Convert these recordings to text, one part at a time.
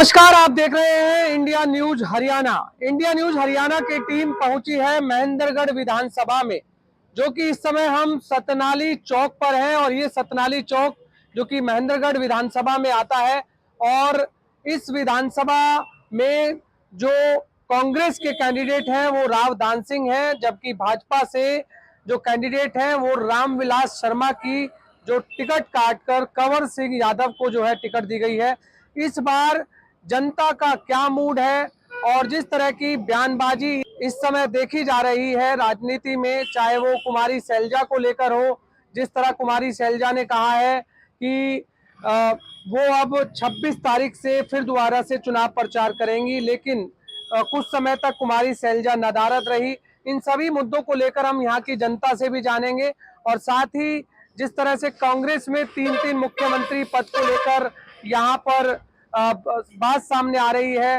नमस्कार, आप देख रहे हैं India news Haryana. India news Haryana की टीम पहुंची है महेंद्रगढ़ विधानसभा में, जो कि इस समय हम सतनाली चौक पर हैं। और ये सतनाली चौक जो कि महेंद्रगढ़ विधानसभा में आता है, और इस विधानसभा में जो कांग्रेस के कैंडिडेट हैं वो राव दान सिंह हैं, जबकि भाजपा से जो कैंडिडेट हैं वो रामविलास शर्मा की जो टिकट काटकर कंवर सिंह यादव को जो है टिकट दी गई है। इस बार जनता का क्या मूड है और जिस तरह की बयानबाजी इस समय देखी जा रही है राजनीति में, चाहे वो कुमारी शैलजा को लेकर हो, जिस तरह कुमारी शैलजा ने कहा है कि वो अब 26 तारीख से फिर दोबारा से चुनाव प्रचार करेंगी, लेकिन कुछ समय तक कुमारी शैलजा नदारद रही। इन सभी मुद्दों को लेकर हम यहाँ की जनता से भी जानेंगे, और साथ ही जिस तरह से कांग्रेस में तीन मुख्यमंत्री पद को लेकर यहाँ पर बात सामने आ रही है।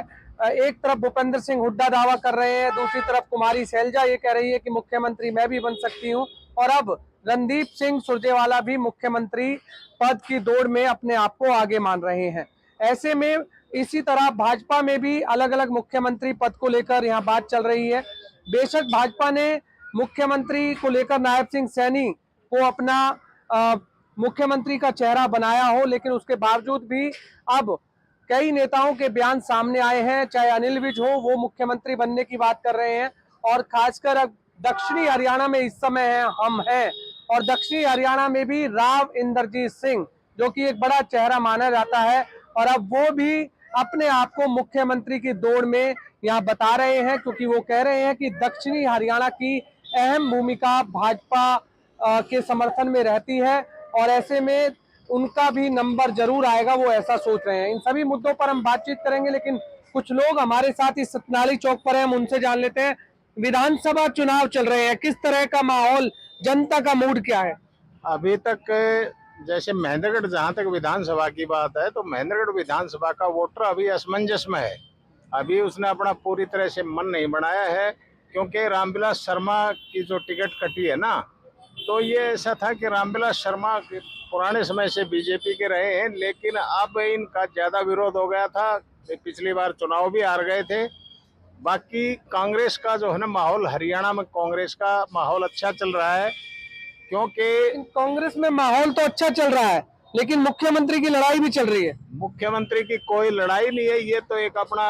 एक तरफ भूपेंद्र सिंह हुड्डा दावा कर रहे हैं, दूसरी तरफ कुमारी शैलजा ये कह रही है कि मुख्यमंत्री मैं भी बन सकती हूं, और अब रणदीप सिंह सुरजेवाला भी मुख्यमंत्री पद की दौड़ में अपने आप को आगे मान रहे हैं। ऐसे में इसी तरह भाजपा में भी अलग अलग मुख्यमंत्री पद को लेकर यहाँ बात चल रही है। बेशक भाजपा ने मुख्यमंत्री को लेकर नायब सिंह सैनी को अपना मुख्यमंत्री का चेहरा बनाया हो, लेकिन उसके बावजूद भी अब कई नेताओं के बयान सामने आए हैं। चाहे अनिल विज हो, वो मुख्यमंत्री बनने की बात कर रहे हैं, और खासकर अब दक्षिणी हरियाणा में इस समय हम हैं, और दक्षिणी हरियाणा में भी राव इंद्रजीत सिंह जो कि एक बड़ा चेहरा माना जाता है, और अब वो भी अपने आप को मुख्यमंत्री की दौड़ में यहाँ बता रहे हैं, क्योंकि वो कह रहे हैं कि दक्षिणी हरियाणा की अहम भूमिका भाजपा के समर्थन में रहती है, और ऐसे में उनका भी नंबर जरूर आएगा, वो ऐसा सोच रहे हैं। इन सभी मुद्दों पर हम बातचीत करेंगे, लेकिन कुछ लोग हमारे साथ इस सतनाली चौक पर हैं, हम उनसे जान लेते हैं। विधानसभा चुनाव चल रहे हैं, किस तरह का माहौल, जनता का मूड क्या है? अभी तक जैसे महेंद्रगढ़, जहाँ तक विधानसभा की बात है तो महेंद्रगढ़ विधानसभा का वोटर अभी असमंजस में है। अभी उसने अपना पूरी तरह से मन नहीं बनाया है, क्योंकि रामविलास शर्मा की जो टिकट कटी है ना, तो ये ऐसा था कि रामविलास शर्मा पुराने समय से बीजेपी के रहे हैं, लेकिन अब इनका ज्यादा विरोध हो गया था। पिछली बार चुनाव भी हार गए थे। बाकी कांग्रेस का जो है ना माहौल, हरियाणा में कांग्रेस का माहौल अच्छा चल रहा है, क्योंकि कांग्रेस में माहौल तो अच्छा चल रहा है, लेकिन मुख्यमंत्री की लड़ाई भी चल रही है। मुख्यमंत्री की कोई लड़ाई नहीं है, ये तो एक अपना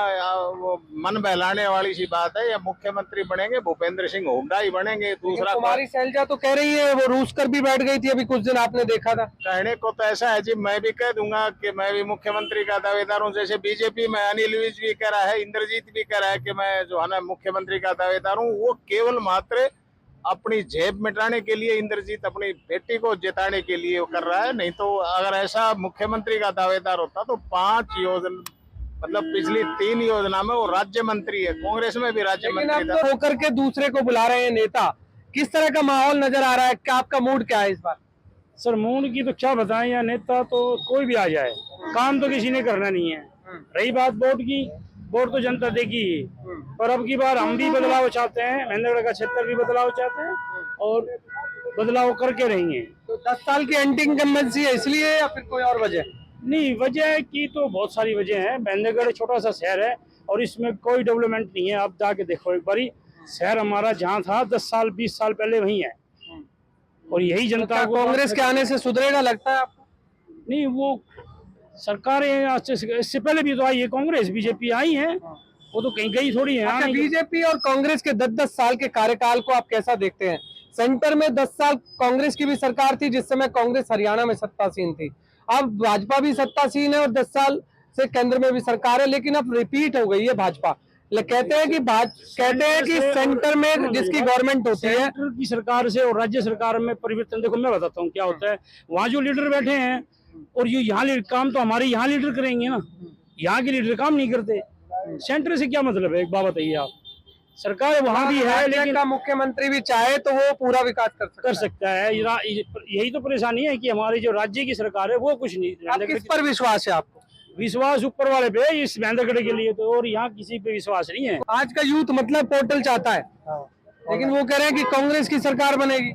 वो मन बहलाने वाली सी बात है। या मुख्यमंत्री बनेंगे भूपेंद्र सिंह हुड्डा ही बनेंगे। दूसरा कुमारी शैलजा तो कह रही है, वो रूस कर भी बैठ गई थी अभी कुछ दिन, आपने देखा था। कहने को तो ऐसा है जी, मैं भी कह दूंगा कि मैं भी मुख्यमंत्री का दावेदार हूँ। जैसे बीजेपी में अनिल विज भी कह रहा है, इंद्रजीत भी कह रहा है कि मैं जो है ना मुख्यमंत्री का दावेदार हूँ। वो केवल मात्र अपनी जेब मिटाने के लिए, इंद्रजीत अपनी बेटी को जिताने के लिए कर रहा है। नहीं तो अगर ऐसा मुख्यमंत्री का दावेदार होता तो 5 योजना, मतलब पिछली 3 योजना में वो राज्य मंत्री है, कांग्रेस में भी राज्य मंत्री था। होकर के दूसरे को बुला रहे हैं नेता, किस तरह का माहौल नजर आ रहा है? क्या आपका मूड क्या है इस बार? सर मूड की तो क्या बताएं, या नेता तो कोई भी आ जाए, काम तो किसी ने करना नहीं है। रही बात वोट की, वोट तो जनता देगी ही, और अब की बार हम भी बदलाव चाहते हैं, महेंद्रगढ़ का क्षेत्र भी बदलाव चाहते हैं, और बदलाव करके रहेंगे। तो 10 साल की एंटी इनकम्बेंसी है इसलिए, या फिर कोई और वजह? नहीं, वजह की तो बहुत सारी वजह है। महेंद्रगढ़ छोटा सा शहर है और इसमें कोई डेवलपमेंट नहीं है। आप जाके देखो एक बारी, शहर हमारा जहाँ था 10 साल 20 साल पहले वहीं है, और यही जनता को कांग्रेस के आने से सुधरेगा लगता है आपको? नहीं, वो सरकारें इससे पहले भी तो आई है, कांग्रेस बीजेपी आई है, वो तो कहीं गई थोड़ी है। अच्छा, बीजेपी और कांग्रेस के 10-10 साल के कार्यकाल को आप कैसा देखते हैं? सेंटर में 10 साल कांग्रेस की भी सरकार थी, जिस समय कांग्रेस हरियाणा में सत्तासीन थी। अब भाजपा भी सत्तासीन है और 10 साल से केंद्र में भी सरकार है, लेकिन अब रिपीट हो गई है भाजपा। कहते हैं कि सेंटर में जिसकी गवर्नमेंट होती है, सेंटर की सरकार से और राज्य सरकार में परिवर्तन, देखो मैं बताता हूँ क्या होता है। वहाँ जो लीडर बैठे हैं, और ये यहाँ काम तो हमारे यहाँ लीडर करेंगे ना, यहाँ के लीडर काम नहीं करते। सेंटर से क्या मतलब है, एक बात बताइए आप। सरकार वहाँ भी है, लेकिन मुख्यमंत्री भी चाहे तो वो पूरा विकास कर सकता है। यही तो परेशानी है कि हमारी जो राज्य की सरकार है वो कुछ नहीं। किस पर विश्वास है आपको? विश्वास ऊपर वाले पे, इस महेंद्रगढ़ के लिए तो, और यहाँ किसी पे विश्वास नहीं है। आज का यूथ मतलब पोर्टल चाहता है, लेकिन वो कह रहे हैं कि कांग्रेस की सरकार बनेगी।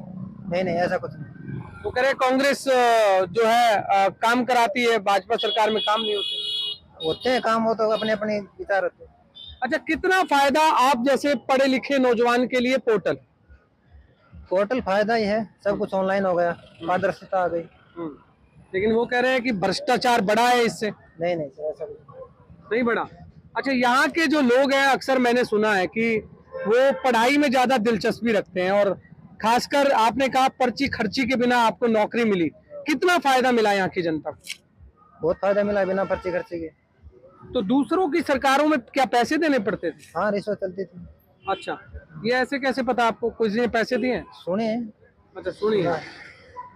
नहीं, ऐसा कुछ नहीं। वो कह रहे हैं कांग्रेस जो है काम कराती है, भाजपा सरकार में काम नहीं होते। होते हैं काम, वो तो अपने अपने विचार होते हैं। अच्छा, कितना फायदा आप जैसे पढ़े लिखे नौजवान के लिए पोर्टल? पोर्टल फायदा ही है, सब कुछ ऑनलाइन हो गया, पारदर्शिता आ गई। लेकिन वो कह रहे हैं कि भ्रष्टाचार बढ़ा है इससे। नहीं नहीं सर, ऐसा कुछ नहीं बढ़ा। अच्छा, यहाँ के जो लोग हैं, अक्सर मैंने सुना है कि वो पढ़ाई में ज्यादा दिलचस्पी रखते हैं, और खासकर आपने कहा पर्ची खर्ची के बिना आपको नौकरी मिली, कितना फायदा मिला यहाँ की जनता को? बहुत फायदा मिला बिना पर्ची खर्ची के। तो दूसरों की सरकारों में क्या पैसे देने पड़ते थे? हाँ, रिश्वत चलती थी। अच्छा, ये ऐसे कैसे पता आपको? किसी ने पैसे दिए हैं? सुने हैं। अच्छा, सुनिए।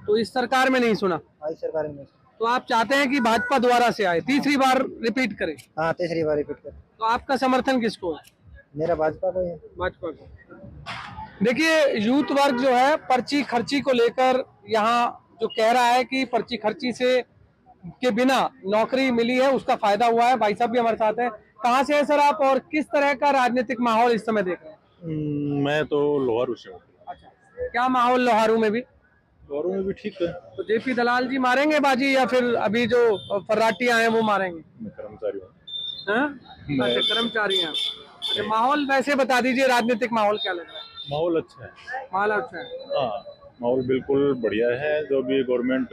तो इस सरकार में नहीं सुना? आई सरकार में। तो आप चाहते हैं कि भाजपा दोबारा से आए, तीसरी बार रिपीट करे? हाँ, तीसरी बार रिपीट कर। तो आपका समर्थन किसको है? मेरा भाजपा को है। भाजपा को। देखिए, यूथ वर्ग जो है पर्ची खर्ची को लेकर यहाँ जो कह रहा है कि पर्ची खर्ची से के बिना नौकरी मिली है, उसका फायदा हुआ है। भाई साहब भी हमारे साथ हैं। कहाँ से है सर आप, और किस तरह का राजनीतिक माहौल इस समय देख रहे हैं? मैं तो लोहारू से हूँ। अच्छा, क्या माहौल लोहारू में भी? लोहारू में भी ठीक है। तो जेपी दलाल जी मारेंगे बाजी, या फिर अभी जो फर्राटी आए हैं वो मारेंगे? मैं कर्मचारी हूँ। हाँ? अच्छा, कर्मचारी हैं। अच्छा, माहौल वैसे बता दीजिए, राजनीतिक माहौल क्या लग रहा है? माहौल अच्छा है। माहौल अच्छा है। हाँ, माहौल बिल्कुल बढ़िया है। जो भी गवर्नमेंट,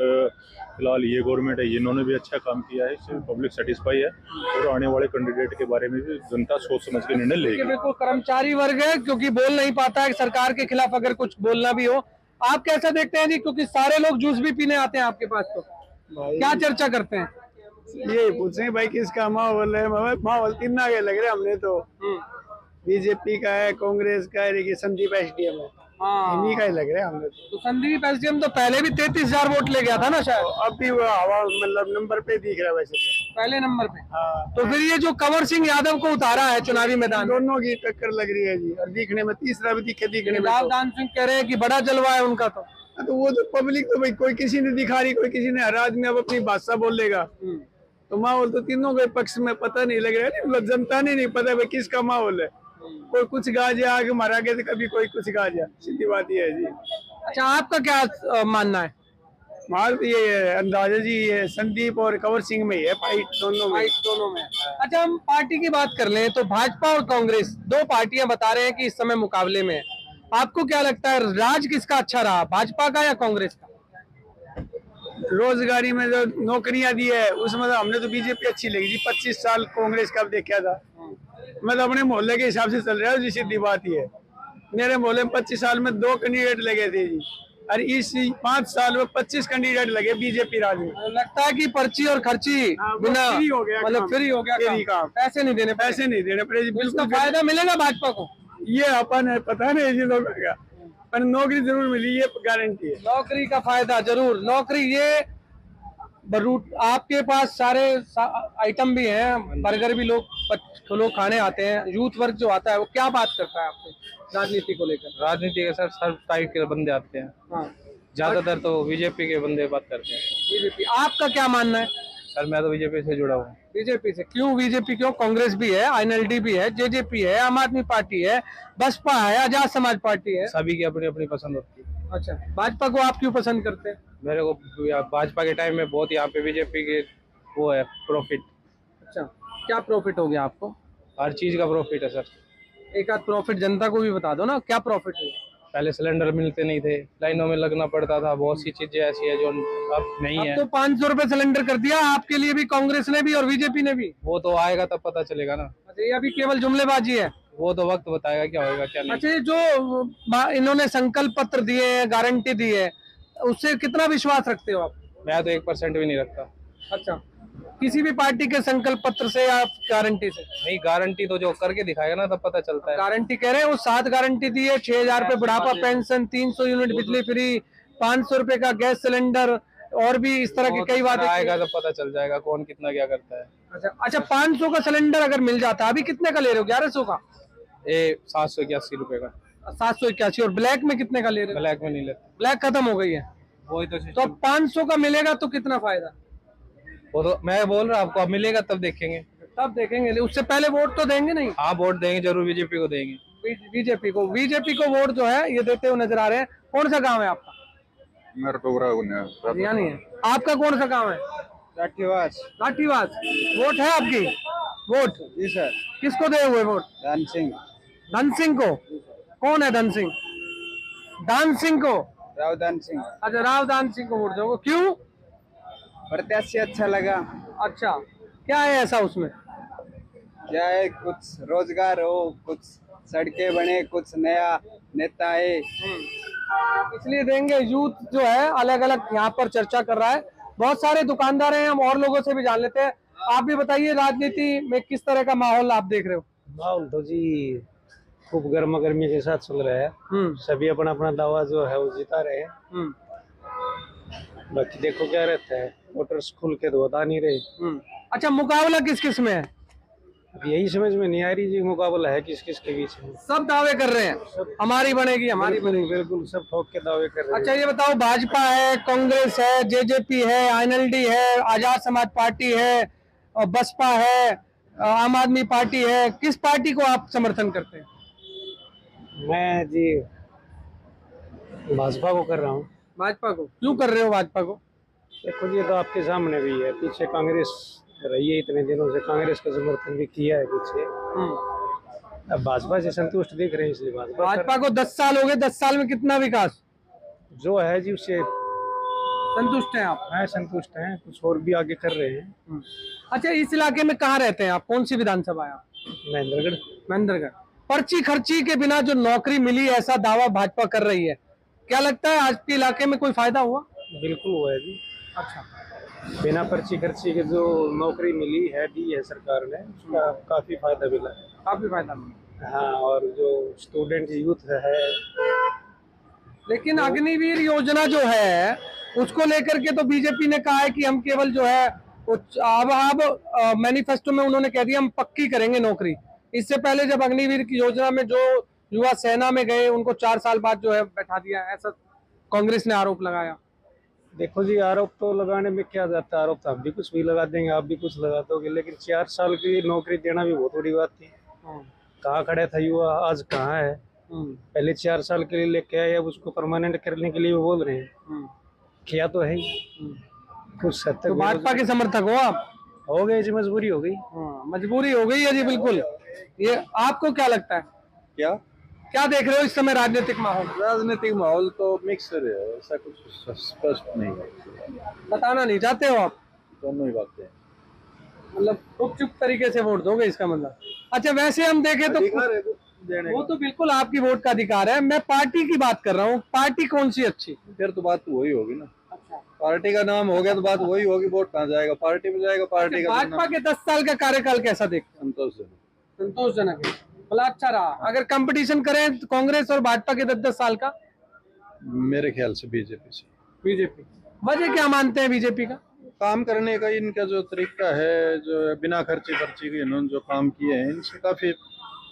फिलहाल ये गवर्नमेंट है, इन्होंने भी अच्छा काम किया है, इससे पब्लिक सेटिस्फाई है, और आने वाले कैंडिडेट के बारे में भी जनता सोच समझ के निर्णय लेगी। बिल्कुल कर्मचारी वर्ग है, क्योंकि बोल नहीं पाता है सरकार के खिलाफ अगर कुछ बोलना भी हो। आप कैसा देखते हैं जी, क्योंकि सारे लोग जूस भी पीने आते हैं आपके पास, तो क्या चर्चा करते हैं? ये पूछे भाई किसका माहौल है? माहौल तीन आगे लग रहा है हमने तो। बीजेपी का है, कांग्रेस का है, देखिए संदीप एसडीएम है, इन्हीं का ही लग रहा है हमने तो संदीप एसडीएम तो पहले भी 33,000 वोट ले गया था ना शायद? अब भी वो हवा मतलब नंबर पे दिख रहा है वैसे तो। पहले नंबर पे। हाँ, तो फिर ये जो कंवर सिंह यादव को उतारा है चुनावी मैदान में, दोनों की टक्कर लग रही है जी, और दिखने में तीसरा भी दिखने में राव दान सिंह कह रहे हैं कि बड़ा जलवा है उनका। तो वो तो पब्लिक तो भाई कोई किसी ने दिखा रही, कोई किसी ने हर आदमी अब अपनी भाषा बोलेगा। तो माहौल तो तीनों के पक्ष में पता नहीं लग रहा है, मतलब जनता ने नहीं पता भाई किसका माहौल है। कोई कुछ गा जाए आगे मारा गया, तो कभी कोई कुछ गा जाए, सीधी बात ये है जी। अच्छा, आपका क्या मानना है? हमारा तो ये अंदाजा जी, ये संदीप और कंवर सिंह में ही है फाइट, दोनों में। अच्छा, हम पार्टी की बात कर लें तो भाजपा और कांग्रेस दो पार्टियां बता रहे हैं कि इस समय मुकाबले में है। आपको क्या लगता है, राज किसका अच्छा रहा, भाजपा का या कांग्रेस का? रोजगारी में जो नौकरियां दी है उसमें तो हमने तो बीजेपी अच्छी लगी जी। 25 साल कांग्रेस का देखा था। मैं तो अपने मोहल्ले के हिसाब से चल रहा हूँ जी, सीधी बात ही है। मेरे मोहल्ले में 25 साल में 2 कैंडिडेट लगे थे जी, और इस 5 साल में 25 कैंडिडेट लगे बीजेपी राज में। लगता है कि पर्ची और खर्ची बिना फ्री हो गया, मतलब फ्री हो गया काम। पैसे नहीं देने पड़े जी, इसका फायदा मिलेगा भाजपा को? ये अपन है, पता नहीं जी लोगों का, पर नौकरी जरूर मिली, ये गारंटी है। नौकरी का फायदा जरूर, नौकरी ये बरूट आपके पास सारे आइटम भी हैं, बर्गर भी लोग खाने आते हैं। यूथ वर्ग जो आता है वो क्या बात करता है आपसे राजनीति को लेकर? राजनीति के सर सब टाइप के बंदे आते हैं। हाँ, ज्यादातर तो बीजेपी के बंदे बात करते हैं। बीजेपी। आपका क्या मानना है? सर मैं तो बीजेपी से जुड़ा हूँ। बीजेपी से क्यों? बीजेपी क्यों? कांग्रेस भी है, आईएनएलडी भी है, जेजेपी है, आम आदमी पार्टी है, बसपा है, आजाद समाज पार्टी है। सभी की अपनी अपनी पसंद होती है। अच्छा, भाजपा को आप क्यों पसंद करते हैं? मेरे को भाजपा के टाइम में बहुत, यहाँ पे बीजेपी के वो है प्रॉफिट। अच्छा, क्या प्रॉफिट हो गया आपको? हर चीज का प्रॉफिट है सर। एक आध प्रॉफिट जनता को भी बता दो ना, क्या प्रॉफिट है? पहले सिलेंडर मिलते नहीं थे, लाइनों में लगना पड़ता था, बहुत सी चीजें ऐसी है जो अब नहीं है। अब तो 500 रुपए सिलेंडर कर दिया आपके लिए भी, कांग्रेस ने भी और बीजेपी ने भी। वो तो आएगा तब पता चलेगा ना। अच्छा, ये अभी केवल जुमलेबाजी है? वो तो वक्त बताएगा क्या होगा क्या नहीं। अच्छा, ये जो इन्होंने संकल्प पत्र दिए हैं, गारंटी दी है, उससे कितना विश्वास रखते हो आप? मैं तो 1% भी नहीं रखता। अच्छा, किसी भी पार्टी के संकल्प पत्र से या गारंटी से? नहीं, गारंटी तो जो करके दिखाएगा ना तब पता चलता है। गारंटी कह रहे हैं वो 7 गारंटी दी है, 6,000 रुपए बुढ़ापा पेंशन, 300 यूनिट बिजली फ्री, 500 रुपए का गैस सिलेंडर, और भी इस तरह की कई बातें। आएगा तब पता चल जाएगा कौन कितना क्या करता है। अच्छा, 500 का सिलेंडर अगर मिल जाता, अभी कितने का ले रहे हो? 1100 का? 781 रुपए का। 781। और ब्लैक में कितने का ले रहे हो? ब्लैक में नहीं लेते, ब्लैक खत्म हो गई है। वही तो अब 500 का मिलेगा तो कितना फायदा? वो तो मैं बोल रहा हूँ आपको, अब मिलेगा तब देखेंगे। तब देखेंगे, उससे पहले वोट तो देंगे नहीं? हाँ, वोट देंगे जरूर, बीजेपी को देंगे। बीजेपी को वोट जो है ये देते हुए नजर आ रहे हैं। कौन सा गांव है आपका? मेरा टोगरा नहीं है। आपका कौन सा गांव है? लाठीवास। वोट है आपकी? वोट जी सर। किसको दे हुए वोट? धन सिंह, धन सिंह को। कौन है धन सिंह? दान सिंह को। राव धन सिंह। अच्छा, राव दान सिंह को वोट दोगे, क्यों? प्रत्याशी अच्छा लगा। अच्छा, क्या है ऐसा उसमें? क्या है, कुछ रोजगार हो, कुछ सड़कें बने, कुछ नया नेता है। इसलिए देंगे। यूथ जो है अलग अलग यहाँ पर चर्चा कर रहा है। बहुत सारे दुकानदार हैं, हम और लोगों से भी जान लेते हैं। आप भी बताइए, राजनीति में किस तरह का माहौल आप देख रहे हो? माहौल तो जी खूब गर्मा गर्मी के साथ चल रहा है। सभी अपना अपना दावा जो है वो जिता रहे हैं। बाकी देखो क्या रहता है, वोटर्स खुल के तो बता नहीं रहे। अच्छा, मुकाबला किस किस में है? अब यही समझ में नहीं आ रही जी, मुकाबला है किस किस के बीच में। सब दावे कर रहे हैं, हमारी बनेगी, हमारी बनेगी। बिल्कुल सब ठोक के दावे कर रहे हैं। अच्छा, ये बताओ, भाजपा है, कांग्रेस है, जेजेपी है, आईएनएलडी है, आजाद समाज पार्टी है, और बसपा है, आम आदमी पार्टी है, किस पार्टी को आप समर्थन करते हैं? मैं जी भाजपा को कर रहा हूँ। भाजपा को क्यों कर रहे हो? भाजपा को देखो जी, ये तो आपके सामने भी है, पीछे कांग्रेस रही है इतने दिनों से, कांग्रेस का समर्थन भी किया है पीछे। अब भाजपा से संतुष्ट दिख रहे हैं, इसलिए भाजपा को 10 साल हो गए। 10 साल में कितना विकास जो है जी उससे संतुष्ट हैं आप? है, संतुष्ट हैं, कुछ और भी आगे कर रहे हैं। अच्छा, इस इलाके में कहाँ रहते हैं आप? कौन सी विधानसभा है आप? महेंद्रगढ़। महेंद्रगढ़। पर्ची खर्ची के बिना जो नौकरी मिली, ऐसा दावा भाजपा कर रही है, क्या लगता है आज के इलाके में कोई फायदा हुआ? बिल्कुल हुआ है जी। अच्छा, बिना पर्ची खर्ची के जो नौकरी मिली है, दी है सरकार ने, उसका काफी फायदा मिला है। काफी फायदा मिला। हाँ, और जो स्टूडेंट यूथ है। लेकिन अग्निवीर योजना जो है उसको लेकर के तो बीजेपी ने कहा है कि हम केवल जो है अब मैनिफेस्टो में उन्होंने कह दिया हम पक्की करेंगे नौकरी। इससे पहले जब अग्निवीर की योजना में जो युवा सेना में गए उनको 4 साल बाद जो है बैठा दिया, ऐसा कांग्रेस ने आरोप लगाया। देखो जी, आरोप तो लगाने में क्या जाता है, आरोप तो हम भी कुछ भी लगा देंगे, आप भी कुछ लगा दोगे, लेकिन 4 साल की नौकरी देना भी बहुत बड़ी बात थी। कहाँ खड़ा था युवा, आज कहाँ है? पहले 4 साल के लिए लेके आए, अब उसको परमानेंट करने के लिए भी बोल रहे हैं। किया तो है ही कुछ हद तक। तो भाजपा के समर्थक हो आप? हो गए जी, मजबूरी हो गई। मजबूरी हो गई है जी, बिल्कुल। ये आपको क्या लगता है? क्या देख रहे हो इस समय राजनीतिक माहौल? राजनीतिक माहौल तो मिक्सर है, ऐसा कुछ स्पष्ट नहीं है। बताना नहीं चाहते हो आप? दोनों ही बातें हैं। मतलब गुपचुप तरीके से वोट दोगे, इसका मतलब? अच्छा, वैसे हम देखें तो वो तो बिल्कुल आपकी वोट का अधिकार है। मैं पार्टी की बात कर रहा हूँ, पार्टी कौन सी अच्छी? फिर तो बात वही होगी ना। अच्छा, पार्टी का नाम हो गया तो बात वही होगी, वोट कहाँ जाएगा? पार्टी में जाएगा। पार्टी का भाजपा के 10 साल का कार्यकाल कैसा देखते हैं? संतोषजनक है, भला अच्छा रहा। अगर कंपटीशन करें तो कांग्रेस और भाजपा के 10 साल का? मेरे ख्याल से बीजेपी से। बीजेपी। वजह क्या मानते हैं बीजेपी का? काम करने का इनका जो तरीका है, जो बिना खर्ची पर्ची के इन्होंने जो काम किए हैं, इनसे काफी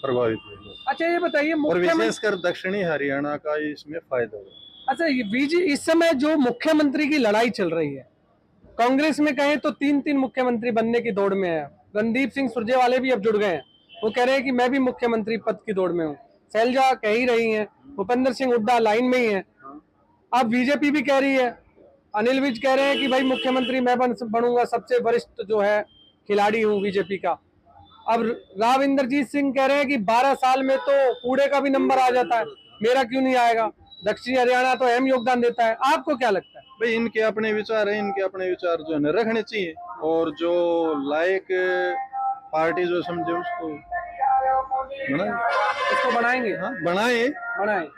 प्रभावित हुए लोग। अच्छा, ये बताइए, और विशेषकर दक्षिणी हरियाणा का इसमें फायदा हुआ। अच्छा, ये इस समय जो मुख्यमंत्री की लड़ाई चल रही है, कांग्रेस में कहें तो 3 मुख्यमंत्री बनने की दौड़ में है। रणदीप सिंह सुरजेवाले भी अब जुड़ गए हैं, वो कह रहे हैं कि मैं भी मुख्यमंत्री पद की दौड़ में हूँ। शैलजा कह ही रही हैं, भूपेंद्र सिंह हुड्डा लाइन में ही है। अब बीजेपी भी कह रही है, अनिल विज कह रहे हैं कि भाई मुख्यमंत्री मैं बनूंगा, सबसे वरिष्ठ जो है खिलाड़ी हूँ बीजेपी का। अब राव इंद्रजीत सिंह कह रहे हैं कि 12 साल में तो कूड़े का भी नंबर आ जाता है, मेरा क्यों नहीं आएगा? दक्षिणी हरियाणा तो अहम योगदान देता है। आपको क्या लगता है? भाई, इनके अपने विचार है, इनके अपने विचार जो है रखने चाहिए, और जो लायक पार्टी जो समझे उसको इसको बनाएंगे। हाँ, बनाए।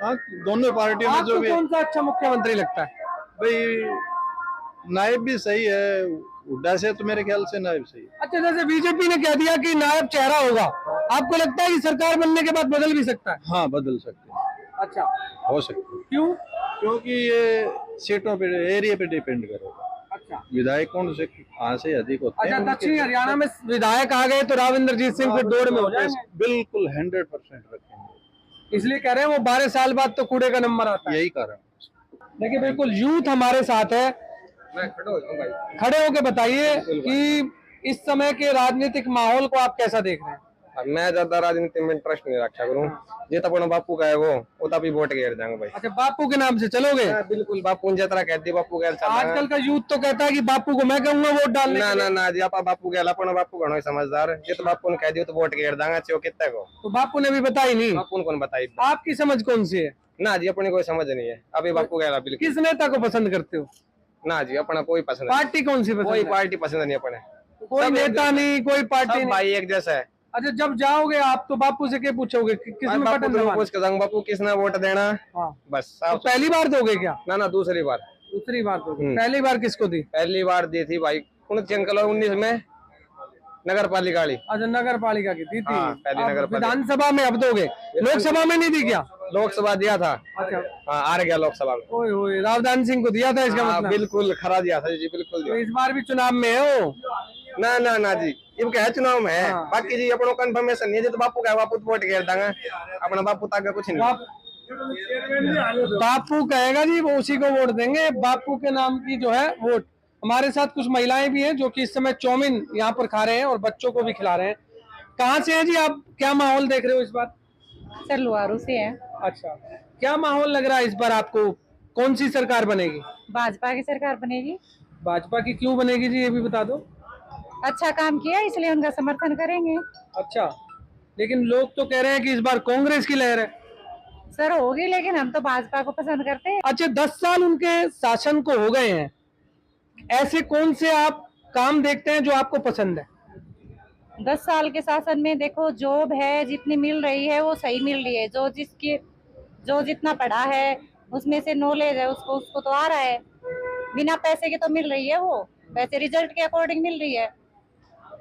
हाँ, दोनों पार्टियों में जो भी। कौन सा अच्छा मुख्यमंत्री लगता है? भाई, नायब भी सही है, हुड्डा से तो मेरे ख्याल से नायब सही है। अच्छा, जैसे बीजेपी ने कह दिया कि नायब चेहरा होगा, आपको लगता है कि सरकार बनने के बाद बदल भी सकता है? हाँ, बदल सकते हैं। अच्छा, हो सकता है। क्यों? क्योंकि ये सीटों पे, एरिया पे डिपेंड करेगा। अच्छा, विधायक कौन से कहाँ से अधिक होते हैं। अच्छा, दक्षिणी हरियाणा में विधायक आ गए तो राव इंद्रजीत सिंह फिर दौड़ में हो जाएंगे? बिल्कुल 100% रखेंगे। इसलिए कह रहे हैं वो 12 साल बाद तो कूड़े का नंबर आता है। यही कारण। देखिए, बिल्कुल यूथ हमारे साथ है। खड़े होके बताइए कि इस समय के राजनीतिक माहौल को आप कैसा देख रहे हैं? मैं ज्यादा राजनीति में इंटरेस्ट नहीं रखा करूँ। जित अपना बापू का है वो तभी वोट गिर जाएंगे भाई। अच्छा, बापू के नाम से चलोगे? बिल्कुल, बापू ने जितना कहती बापू के आजकल का यूथ तो कहता है कि बापू को मैं कहूंगा वोट डालने। ना जी, आप बापू के अपना बापू घणो समझदार, जित बापू ने कह दियो तो वोट गिर देंगे चाहे कितने को। तो बापू ने भी बताई नहीं? बापू ने कौन बताई? आपकी समझ कौन सी है? ना जी, अपनी कोई समझ नहीं है अभी बापू कहला। बिल्कुल। किस नेता को पसंद करते हो? ना जी, अपना कोई पसंद। पार्टी कौन सी पसंद? कोई पार्टी पसंद नहीं अपने, कोई नेता नहीं, कोई पार्टी नहीं, भाई एक जैसा है। अच्छा, जब जाओगे आप तो बापू से क्या पूछोगे किसमें बटन दबाना? बापू किसने वोट देना? हाँ, बस। तो पहली बार दोगे क्या? ना दूसरी बार। दूसरी बार दोगे। पहली बार किसको दी? पहली बार दी थी भाई अंकल 19 में नगर पालिका वाली। अच्छा, नगर पालिका की दी थी। पहली नगर पालिका। विधानसभा में अब दोगे? लोकसभा में नहीं दी क्या? लोकसभा दिया था। अच्छा, हार गया लोकसभा में। ओए ओए, रावदान सिंह को दिया था इसका मतलब? बिल्कुल खरा दिया था जी, बिल्कुल तो इस बार भी चुनाव में है वो? ना जी, ये क्या है चुनाव में है। बाकी जी अपनो कंफर्मेशन नहीं है, तो बापू का बापू वोट गिर देंगे, अपना बापू तक कुछ नहीं। बापू कहेगा जी वो उसी को वोट देंगे, बापू के नाम की जो है वोट। हमारे साथ कुछ महिलाएं भी हैं जो कि इस समय चाउमीन यहाँ पर खा रहे हैं और बच्चों को भी खिला रहे हैं। कहाँ से हैं जी आप? क्या माहौल देख रहे हो इस बार? सर लुआरू से है। अच्छा, क्या माहौल लग रहा है इस बार आपको? कौन सी सरकार बनेगी? भाजपा की सरकार बनेगी। भाजपा की क्यों बनेगी जी, ये भी बता दो। अच्छा काम किया इसलिए उनका समर्थन करेंगे। अच्छा, लेकिन लोग तो कह रहे हैं कि इस बार कांग्रेस की लहर है। सर होगी, लेकिन हम तो भाजपा को पसंद करते हैं। अच्छा, 10 साल उनके शासन को हो गए हैं, ऐसे कौन से आप काम देखते हैं जो आपको पसंद है? 10 साल के शासन में देखो, जॉब है जितनी मिल रही है वो सही मिल रही है। जो जितना पढ़ा है उसमें से नॉलेज है उसको तो आ रहा है। बिना पैसे के तो मिल रही है, वो वैसे रिजल्ट के अकॉर्डिंग मिल रही है।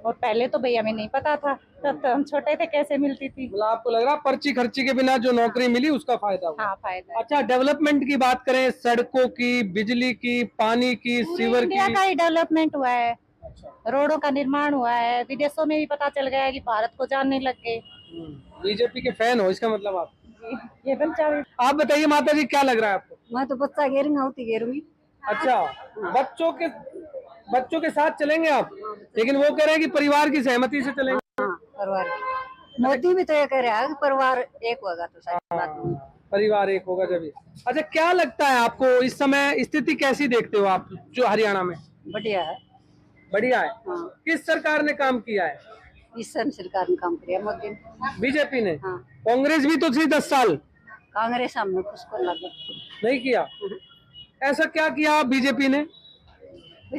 और पहले तो भैया हमें नहीं पता था, तब तो हम छोटे थे कैसे मिलती थी। मतलब आपको लग रहा पर्ची खर्ची के बिना जो नौकरी मिली उसका फायदा हुआ? हाँ, फायदा। अच्छा, डेवलपमेंट की बात करें, सड़कों की, बिजली की, पानी की, सीवर की? इंडिया का ही डेवलपमेंट हुआ है। रोडों का निर्माण हुआ है। विदेशों में भी पता चल गया है कि भारत को जानने लग गए। बीजेपी के फैन हो इसका मतलब आप? ये आप बताइए माता जी, क्या लग रहा है आपको? मैं तो बच्चा घेरूंगी। अच्छा, बच्चों के साथ चलेंगे आप, लेकिन वो कह रहे हैं कि परिवार की सहमति से चलेंगे। परिवार मोदी भी तो ये कह रहा है कि परिवार एक होगा तो सही बात नहीं। परिवार एक होगा जब। अच्छा, क्या लगता है आपको इस समय स्थिति कैसी देखते हो आप जो हरियाणा में? बढ़िया है। बढ़िया है। किस सरकार ने काम किया है? इस समय सरकार ने काम किया, मोदी ने। बीजेपी ने? कांग्रेस भी तो थी 10 साल। कांग्रेस हमने उसको लगा नहीं किया। ऐसा क्या किया बीजेपी ने?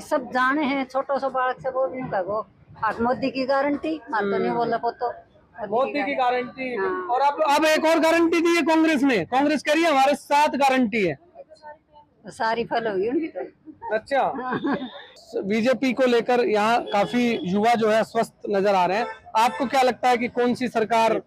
सब जाने हैं, छोटो सो बालक से बोल वो मोदी की गारंटी मान तो नहीं बोला तो मोदी की गारंटी। और अब एक और गारंटी दी है कांग्रेस ने। कांग्रेस कह रही है हमारे 7 गारंटी है। तो सारी फल होगी उनकी तो। अच्छा, बीजेपी को लेकर यहाँ काफी युवा जो है स्वस्थ नजर आ रहे हैं। आपको क्या लगता है कि कौन सी सरकार?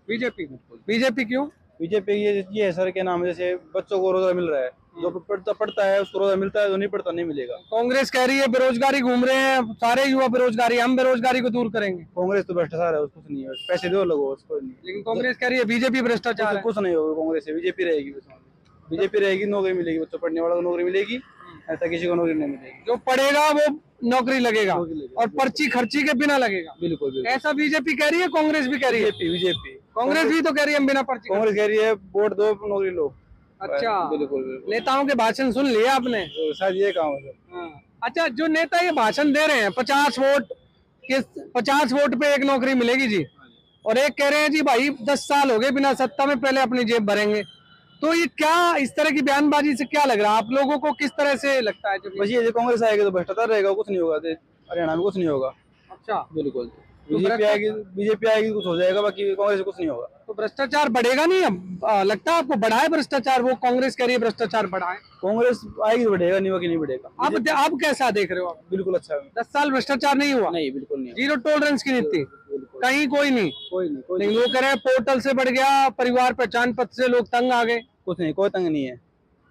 बीजेपी क्यों? बीजेपी ये है सर, के नाम जैसे बच्चों को रोजगार मिल रहा है, जो पढ़ता है उसको रोजगार मिलता है, जो नहीं पढ़ता नहीं मिलेगा। कांग्रेस कह रही है बेरोजगारी घूम रहे हैं सारे युवा बेरोजगारी, हम बेरोजगारी को दूर करेंगे। कांग्रेस तो भ्रष्टाचार है, उसको नहीं है, पैसे दो लोगों उसको नहीं। लेकिन कांग्रेस कह रही है बीजेपी भ्रष्टाचार है। कुछ नहीं होगा कांग्रेस से, बीजेपी रहेगी। बीजेपी रहेगी, नौकरी मिलेगी, बच्चों पढ़ने वाला को नौकरी मिलेगी, ऐसा किसी को नौकरी नहीं मिलेगी। जो पढ़ेगा वो नौकरी लगेगा और पर्ची खर्ची के बिना लगेगा। बिल्कुल। ऐसा बीजेपी कह रही है, कांग्रेस भी कह रही है। बीजेपी कांग्रेस भी तो कह रही है बिना पर्ची। कांग्रेस कह रही है वोट दो नौकरी लो। अच्छा, बिल्कुल। नेताओं के भाषण सुन लिया आपने? शायद ये काम है। अच्छा, जो नेता ये भाषण दे रहे हैं 50 वोट पे एक नौकरी मिलेगी जी, और एक कह रहे हैं जी भाई 10 साल हो गए बिना सत्ता में, पहले अपनी जेब भरेंगे, तो ये क्या इस तरह की बयानबाजी से क्या लग रहा है आप लोगों को? किस तरह से लगता है? बस ये कांग्रेस आएगी तो भ्रष्टाचार रहेगा, कुछ नहीं होगा हरियाणा में, कुछ नहीं होगा। अच्छा, बिल्कुल। बीजेपी आएगी कुछ हो जाएगा, बाकी कांग्रेस से कुछ नहीं होगा। तो भ्रष्टाचार बढ़ेगा नहीं? अब लगता है आपको बढ़ा है भ्रष्टाचार? वो कांग्रेस कह रही है भ्रष्टाचार बढ़ा है। कांग्रेस आएगी तो बढ़ेगा, नहीं होगा नहीं बढ़ेगा। अब कैसा देख रहे हो आप? बिल्कुल अच्छा है। 10 साल भ्रष्टाचार नहीं हुआ? नहीं, बिल्कुल नहीं। 0 टॉलरेंस की नीति कहीं कोई नहीं। लेकिन वो कह रहे हैं पोर्टल से बढ़ गया, परिवार पहचान पत्र से लोग तंग आ गए। कुछ नहीं, कोई तंग नहीं है,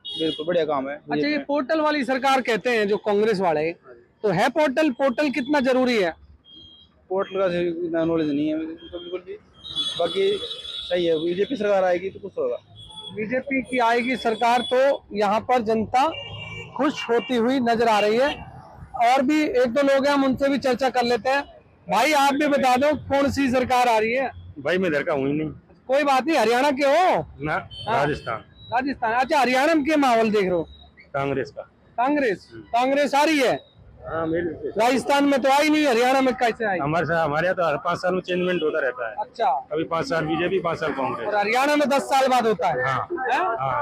बिल्कुल बढ़िया काम है। अच्छा, ये पोर्टल वाली सरकार कहते हैं जो कांग्रेस वाले, तो है पोर्टल कितना जरूरी है? पोर्टल का नॉलेज नहीं है बिल्कुल भी, बाकी सही है। बीजेपी सरकार आएगी तो कुछ होगा। बीजेपी की आएगी सरकार तो यहाँ पर जनता खुश होती हुई नजर आ रही है। और भी 1-2 लोग हैं, हम उनसे भी चर्चा कर लेते हैं। भाई आप भी बता दो कौन सी सरकार आ रही है? भाई मैं इधर का हूँ ही नहीं कोई बात नहीं, हरियाणा के हो ना, राजस्थान राजस्थान। अच्छा, हरियाणा में क्या माहौल देख रहे हो? कांग्रेस का। कांग्रेस आ रही है। हाँ मेरे राजस्थान में तो आई नहीं, हरियाणा में कैसे आई? हमारे यहाँ तो हर 5 साल में चेंजमेंट होता रहता है। अच्छा, कभी 5 साल बीजेपी 5 साल कांग्रेस। और हरियाणा में 10 साल बाद होता है। हाँ हैं? हाँ